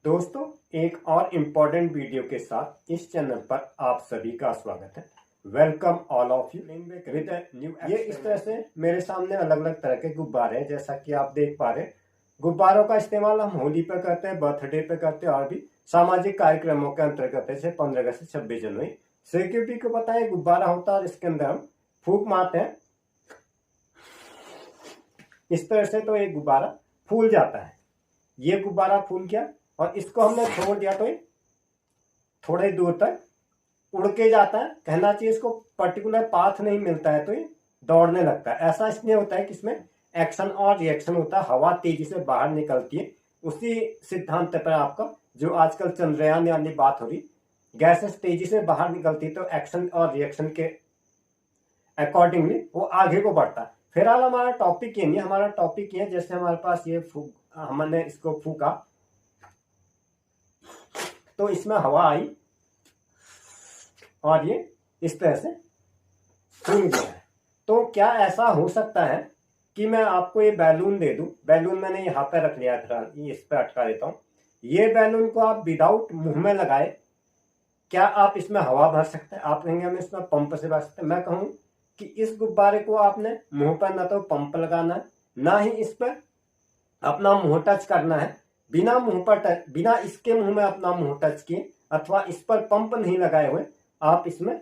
दोस्तों, एक और इम्पोर्टेंट वीडियो के साथ इस चैनल पर आप सभी का स्वागत है। Welcome all of you with new. ये इस तरह से मेरे सामने अलग अलग तरह के गुब्बारे हैं, जैसा कि आप देख पा रहे हैं। गुब्बारों का इस्तेमाल हम होली पे करते हैं, बर्थडे पे करते हैं और भी सामाजिक कार्यक्रमों के अंतर्गत, जैसे 15 अगस्त से 26 जनवरी। सिक्योरिटी को पता है गुब्बारा होता है और इसके अंदर हम फूंक मारते हैं इस तरह से, तो एक गुब्बारा फूल जाता है। ये गुब्बारा फूल गया और इसको हमने छोड़ दिया तो ये थोड़े दूर तक उड़ के जाता है। कहना चाहिए इसको पर्टिकुलर पाथ नहीं मिलता है तो ये दौड़ने लगता है। ऐसा इसलिए होता है कि इसमें एक्शन और रिएक्शन होता है, हवा तेजी से बाहर निकलती है। उसी सिद्धांत पर आपका जो आजकल चंद्रयान वाली बात हो रही, गैसेस तेजी से बाहर निकलती है तो एक्शन और रिएक्शन के अकॉर्डिंगली वो आगे को बढ़ता है। फिलहाल हमारा टॉपिक ये नहीं, हमारा टॉपिक ये, जैसे हमारे पास ये हमने इसको फूका तो इसमें हवा आई और ये इस तरह से फूल गया है। तो क्या ऐसा हो सकता है कि मैं आपको ये बैलून दे दूं? बैलून मैंने यहाँ पे रख लिया था, इस पे अटका देता हूँ। ये बैलून को आप विदाउट मुंह में लगाए, क्या आप इसमें हवा भर सकते हैं? आप कहेंगे हम इसमें पंप से भर सकते हैं। मैं कहूँ कि इस गुब्बारे को आपने मुंह पर ना तो पंप लगाना है, ना ही इस पर अपना मुंह टच करना है। बिना मुंह पर टच, बिना इसके मुंह में अपना मुंह टच किए अथवा इस पर पंप नहीं लगाए हुए आप इसमें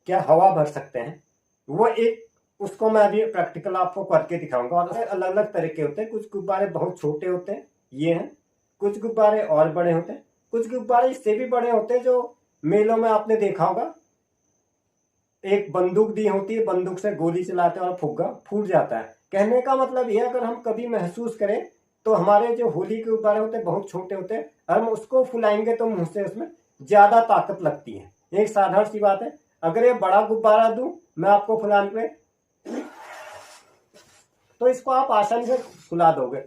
क्या हवा भर सकते हैं। वो एक, उसको मैं अभी प्रैक्टिकल आपको करके दिखाऊंगा। और अलग अलग तरह के होते हैं। कुछ गुब्बारे बहुत छोटे होते हैं, ये हैं। कुछ गुब्बारे और बड़े होते हैं, कुछ गुब्बारे इससे भी बड़े होते हैं। जो मेलों में आपने देखा होगा, एक बंदूक दी होती है, बंदूक से गोली चलाते हैं और फुग्गा फूट जाता है। कहने का मतलब यह, अगर हम कभी महसूस करें तो हमारे जो होली के गुब्बारे होते हैं बहुत छोटे होते हैं, हम उसको फुलाएंगे तो मुंह से उसमें ज्यादा ताकत लगती है। एक साधारण सी बात है, अगर ये बड़ा गुब्बारा दूं मैं आपको फुलाने पे, तो इसको आप आसानी से फुला दोगे।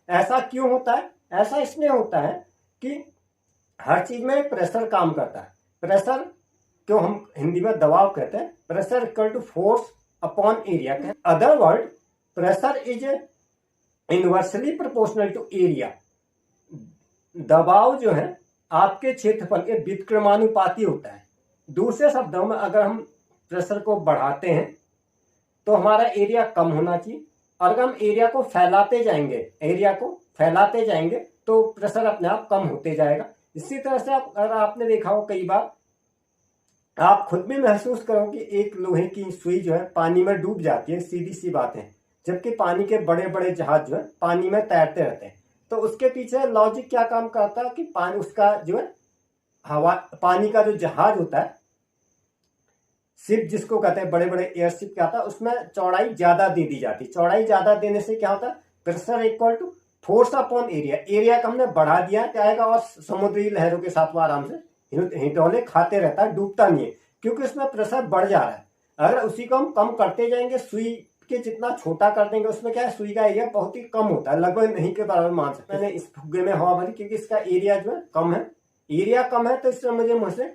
ऐसा क्यों होता है? ऐसा इसलिए होता है कि हर चीज में प्रेशर काम करता है। प्रेशर जो हम हिंदी में दबाव कहते हैं, pressure equal to force upon area. Other word, pressure is inversely proportional to area. दबाव जो है आपके क्षेत्रफल के व्युत्क्रमानुपाती होता है। दूसरे शब्दों में, अगर हम प्रेशर को बढ़ाते हैं तो हमारा एरिया कम होना चाहिए, और अगर हम एरिया को फैलाते जाएंगे तो प्रेशर अपने आप कम होते जाएगा। इसी तरह से अगर आपने देखा हो, कई बार आप खुद भी महसूस करो कि एक लोहे की सुई जो है पानी में डूब जाती है, सीधी सी बात है, जबकि पानी के बड़े बड़े जहाज जो है पानी में तैरते रहते हैं। तो उसके पीछे लॉजिक क्या काम करता है कि पानी, उसका जो है हवा, पानी का जो जहाज होता है, शिप जिसको कहते हैं, बड़े बड़े एयरशिप क्या होता है, उसमें चौड़ाई ज्यादा दे दी जाती है। चौड़ाई ज्यादा देने से क्या होता है, pressure equal to force upon area. Area का हमने बढ़ा दिया जाएगा और समुद्री लहरों के साथ वो आराम से हिटौले खाते रहता है, डूबता नहीं है, क्योंकि उसमें प्रेशर बढ़ जा रहा है। अगर उसी को हम कम करते जाएंगे, सुई के जितना छोटा कर देंगे, उसमें क्या है, सुई का एरिया बहुत ही कम होता है, लगभग नहीं के बराबर मान सकते। मैंने इस फुग्गे में हवा भरी क्योंकि इसका एरिया जो है कम है। एरिया कम है तो इससे मुझे मुंह से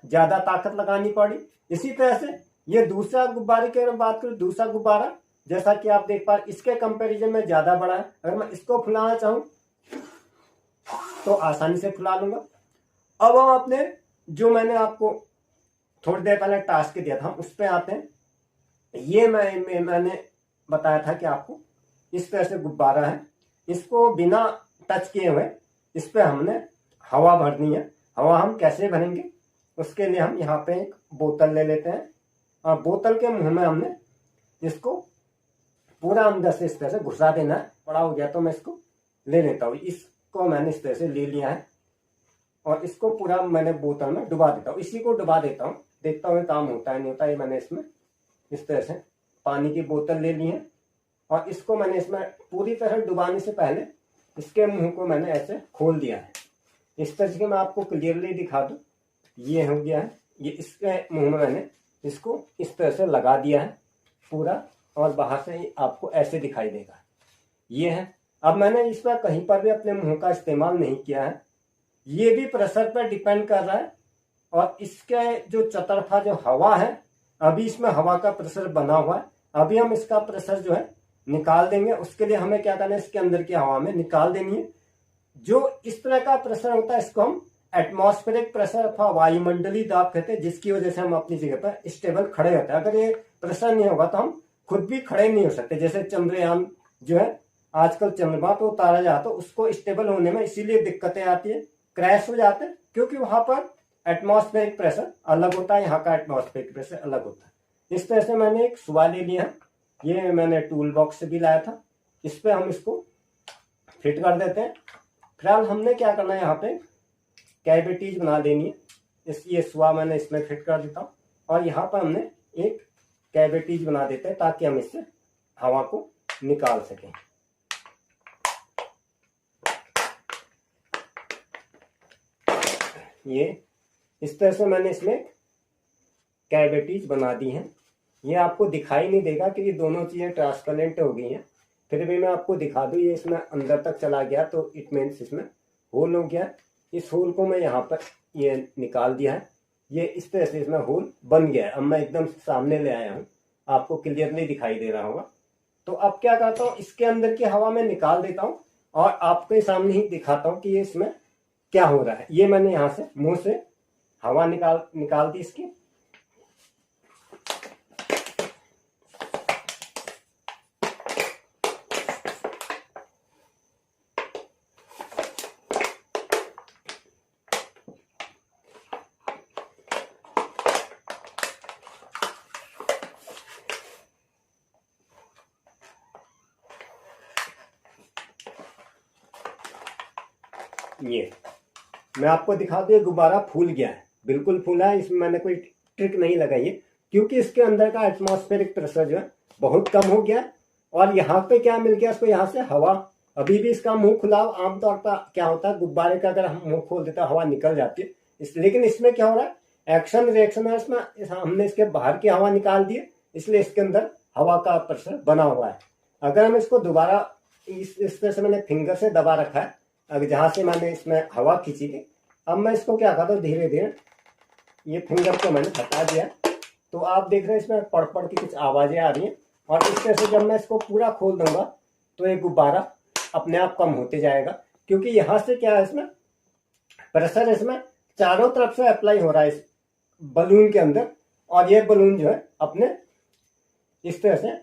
ज्यादा ताकत लगानी पड़ी। इसी तरह से ये दूसरा गुब्बारे की अगर बात करूं, दूसरा गुब्बारा जैसा कि आप देख पा रहे, इसके कंपैरिजन में ज्यादा बड़ा है। अगर मैं इसको फुलाना चाहूं तो आसानी से फुला लूंगा। अब हम अपने, जो मैंने आपको थोड़ी देर पहले टास्क दिया था, हम उस पर आते हैं। ये मैंने बताया था कि आपको इस तरह से गुब्बारा है, इसको बिना टच किए हुए इस पे हमने हवा भरनी है। हवा हम कैसे भरेंगे, उसके लिए हम यहाँ पे एक बोतल ले लेते हैं और बोतल के मुंह में हमने इसको पूरा अंदर से इस तरह से घुसा देना है। बड़ा हो गया तो मैं इसको ले लेता हूँ। इसको मैंने इस तरह से ले लिया है और इसको पूरा मैंने बोतल में डुबा देता हूँ। इसी को डुबा देता हूँ, देखता हूँ काम होता है नहीं होता है। मैंने इसमें इस तरह से पानी की बोतल ले ली है और इसको मैंने इसमें पूरी तरह डुबाने से पहले इसके मुंह को मैंने ऐसे खोल दिया है। इस तरह से मैं आपको क्लियरली दिखा दूं, ये हो गया है। ये इसके मुंह में मैंने इसको इस तरह से लगा दिया है पूरा, और बाहर से आपको ऐसे दिखाई देगा, ये है। अब मैंने इस पर कहीं पर भी अपने मुंह का इस्तेमाल नहीं किया है। ये भी प्रेशर पर डिपेंड कर रहा है। और इसके जो चतरफा जो हवा है, अभी इसमें हवा का प्रेशर बना हुआ है, अभी हम इसका प्रेशर जो है निकाल देंगे। उसके लिए हमें क्या करना है, इसके अंदर की हवा में निकाल देनी है। जो इस तरह का प्रेशर होता है इसको हम एटमॉस्फेरिक प्रेशर अथवा वायुमंडलीय दाब कहते हैं, जिसकी वजह से हम अपनी जगह पर स्टेबल खड़े रहते हैं। अगर ये प्रेशर नहीं होगा तो हम खुद भी खड़े नहीं हो सकते। जैसे चंद्रयान जो है आजकल चंद्रमा पे उतारा जाता है, उसको स्टेबल होने में इसीलिए दिक्कतें आती है, क्रैश हो जाते हैं, क्योंकि वहां पर एटमॉस्फेरिक प्रेशर अलग होता है, यहाँ का एटमॉस्फेरिक प्रेशर अलग होता है। इस तरह से मैंने एक सुआ ले लिया है, ये मैंने टूल बॉक्स से भी लाया था। इस पे हम इसको फिट कर देते हैं। फिलहाल हमने क्या करना है, यहाँ पे कैविटीज बना देनी है। ये सुआ मैंने इसमें फिट कर देता हूँ और यहाँ पर हमने एक कैविटीज बना देते हैं ताकि हम इससे हवा को निकाल सकें। ये इस तरह से मैंने इसमें कैविटीज बना दी हैं। ये आपको दिखाई नहीं देगा कि ये दोनों चीजें ट्रांसपेरेंट हो गई हैं, फिर भी मैं आपको दिखा दूं। ये इसमें अंदर तक चला गया तो इट मीन्स इसमें होल हो गया। इस होल को मैं यहाँ पर ये निकाल दिया है। ये इस तरह से इसमें होल बन गया है। अब मैं एकदम सामने ले आया हूँ, आपको क्लियरली दिखाई दे रहा होगा। तो अब क्या करता हूँ, इसके अंदर की हवा में निकाल देता हूँ और आपके सामने ही दिखाता हूँ कि ये इसमें क्या हो रहा है। ये मैंने यहाँ से मुंह से हवा निकाल दी इसकी। ये मैं आपको दिखा दूं, ये गुब्बारा फूल गया है, बिल्कुल फूला है। इसमें मैंने कोई ट्रिक नहीं लगाई है, क्योंकि इसके अंदर का एटमॉस्फेरिक प्रेशर जो है बहुत कम हो गया। और यहाँ पे क्या मिल गया इसको, यहाँ से हवा। अभी भी इसका मुंह खुला। आमतौर पर क्या होता है, गुब्बारे का अगर हम मुंह खोल देते हैं हवा निकल जाती है। लेकिन इसमें क्या हो रहा है, एक्शन रिएक्शन है इसमें। हमने इसके बाहर की हवा निकाल दी है, इसलिए इसके अंदर हवा का प्रेशर बना हुआ है। अगर हम इसको दोबारा इस तरह से, मैंने फिंगर से दबा रखा है, अब जहां से मैंने इसमें हवा खींची थी, अब मैं इसको क्या करता हूँ, धीरे धीरे ये फिंगर को मैंने हटा दिया। तो आप देख रहे हैं इसमें पड़ पड़ की कुछ आवाजें आ रही हैं। और इस तरह से जब मैं इसको पूरा खोल दूंगा तो ये गुब्बारा अपने आप कम होते जाएगा, क्योंकि यहाँ से क्या है, इसमें प्रेशर इसमें चारों तरफ से अप्लाई हो रहा है इस बलून के अंदर। और ये बलून जो है अपने इस तरह से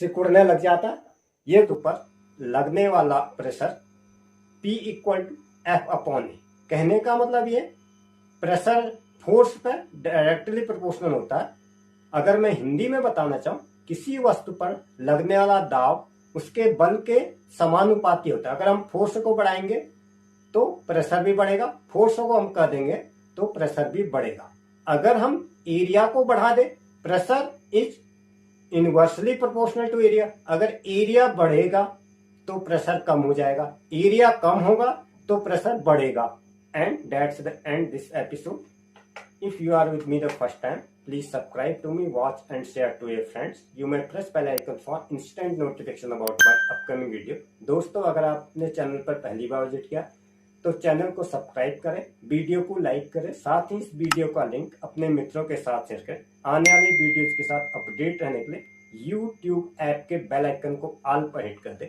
सिकुड़ने लग जाता है। ये ऊपर लगने वाला प्रेशर P = F/E। कहने का मतलब ये प्रेशर फोर्स पर डायरेक्टली प्रोपोर्शनल होता है। अगर मैं हिंदी में बताना चाहूँ, किसी वस्तु पर लगने वाला दाब उसके बल के समानुपाती होता है। अगर हम फोर्स को बढ़ाएंगे तो प्रेशर भी बढ़ेगा, फोर्स को हम कर देंगे तो प्रेशर भी बढ़ेगा। अगर हम एरिया को बढ़ा दे, pressure is inversely proportional to area. अगर एरिया बढ़ेगा तो प्रेशर कम हो जाएगा, एरिया कम होगा तो प्रेशर बढ़ेगा। And that's the end this episode. If you are with me the first time, please subscribe to me, watch and share to your friends. You may press bell icon for instant notification about my upcoming video. दोस्तों, अगर आपने channel पर पहली बार visit किया तो channel को subscribe करें, video को लाइक करें, साथ ही इस वीडियो का लिंक अपने मित्रों के साथ शेयर करें। आने वाले वीडियोज के साथ अपडेट रहने के लिए YouTube ऐप के बेल आइकन को ऑल पर हिट कर दें।